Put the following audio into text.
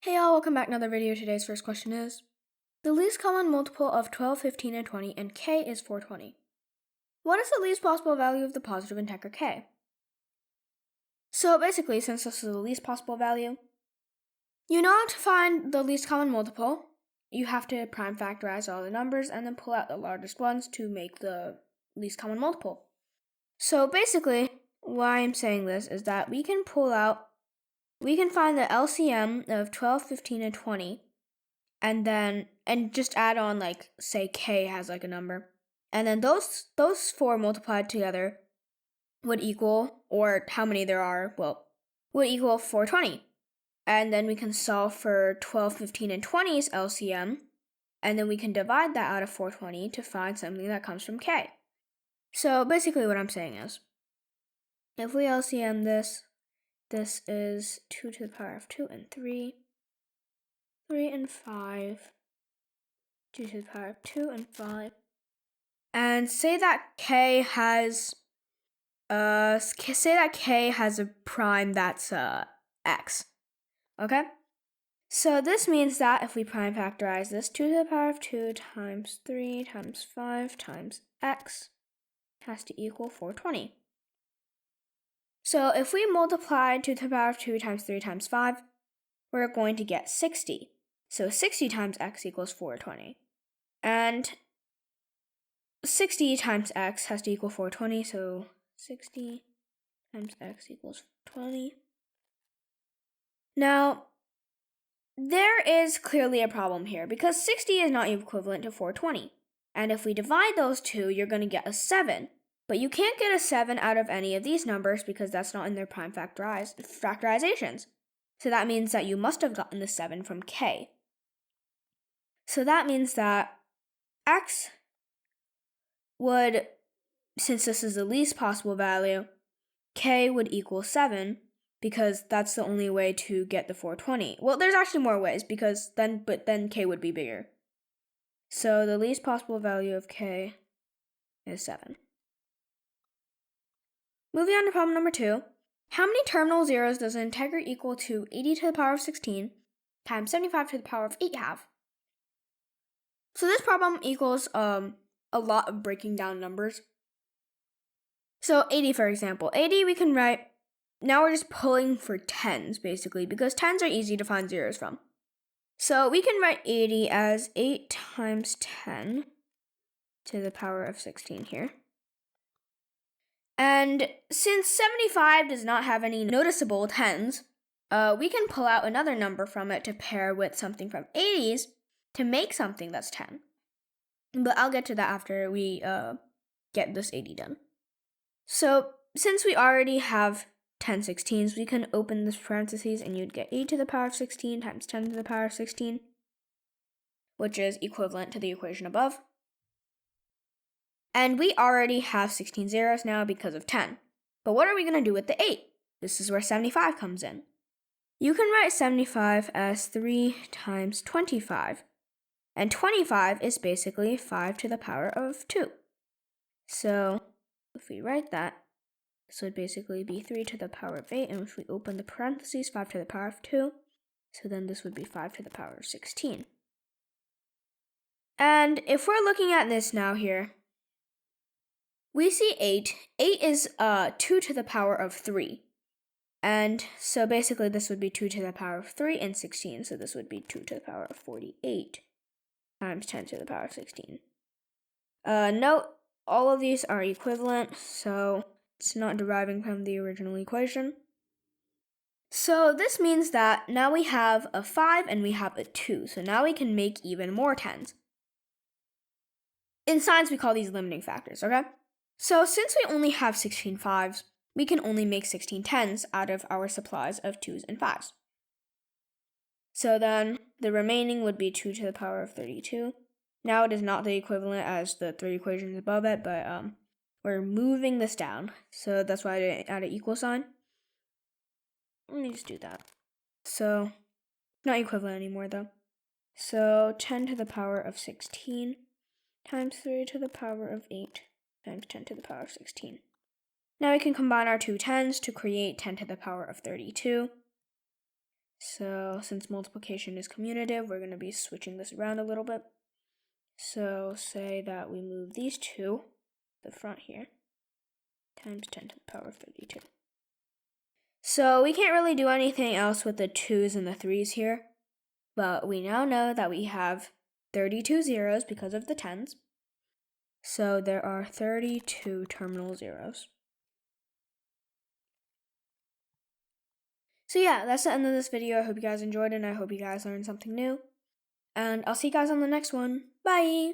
Hey y'all, welcome back to another video. Today's first question is, the least common multiple of 12, 15, and 20, and k is 420. What is the least possible value of the positive integer k? So basically, since this is the least possible value, you know to find the least common multiple, you have to prime factorize all the numbers and then pull out the largest ones to make the least common multiple. So basically, why I'm saying this is that we can find the LCM of 12, 15, and 20, and just add on, like, say k has like a number, and then those four multiplied together would equal, or how many there are, would equal 420. And then we can solve for 12, 15, and 20's LCM, and then we can divide that out of 420 to find something that comes from k. So basically what I'm saying is, if we LCM this is 2 to the power of 2 and 3, 3 and 5, 2 to the power of 2 and 5. And say that k has a prime that's x. Okay? So this means that if we prime factorize this, 2 to the power of 2 times 3 times 5 times x has to equal 420. So if we multiply 2 to the power of 2 times 3 times 5, we're going to get 60. So 60 times x equals 420. And 60 times x has to equal 420, so 60 times x equals 20. Now, there is clearly a problem here because 60 is not equivalent to 420. And if we divide those two, you're going to get a 7. But you can't get a 7 out of any of these numbers because that's not in their prime factorizations. So that means that you must have gotten the 7 from k. So that means that x would, since this is the least possible value, k would equal 7 because that's the only way to get the 420. Well, there's actually more ways but then k would be bigger. So the least possible value of k is 7. Moving on to problem number 2. How many terminal zeros does an integer equal to 80 to the power of 16 times 75 to the power of 8 have? So this problem equals a lot of breaking down numbers. So 80, for example. 80 we can write, now we're just pulling for tens, basically, because tens are easy to find zeros from. So we can write 80 as 8 times 10 to the power of 16 here. And since 75 does not have any noticeable tens, we can pull out another number from it to pair with something from 80s to make something that's 10. But I'll get to that after we get this 80 done. So since we already have 10 16s, we can open this parentheses and you'd get 8 to the power of 16 times 10 to the power of 16, which is equivalent to the equation above. And we already have 16 zeros now because of 10. But what are we going to do with the 8? This is where 75 comes in. You can write 75 as 3 times 25. And 25 is basically 5 to the power of 2. So if we write that, this would basically be 3 to the power of 8. And if we open the parentheses, 5 to the power of 2. So then this would be 5 to the power of 16. And if we're looking at this now here, we see 8. 8 is 2 to the power of 3. And so basically this would be 2 to the power of 3 and 16. So this would be 2 to the power of 48 times 10 to the power of 16. Note, all of these are equivalent, so it's not deriving from the original equation. So this means that now we have a 5 and we have a 2. So now we can make even more 10s. In science, we call these limiting factors, okay? So since we only have 16 5s, we can only make 16 10s out of our supplies of 2s and 5s. So then the remaining would be 2 to the power of 32. Now it is not the equivalent as the 3 equations above it, but we're moving this down. So that's why I didn't add an equal sign. Let me just do that. So not equivalent anymore though. So 10 to the power of 16 times 3 to the power of 8 times 10 to the power of 16. Now we can combine our two 10s to create 10 to the power of 32. So since multiplication is commutative, we're going to be switching this around a little bit. So say that we move these two, the front here, times 10 to the power 32. So we can't really do anything else with the 2's and the 3's here, but we now know that we have 32 zeros because of the 10's. So there are 32 terminal zeros. So yeah, that's the end of this video. I hope you guys enjoyed it, and I hope you guys learned something new. And I'll see you guys on the next one. Bye!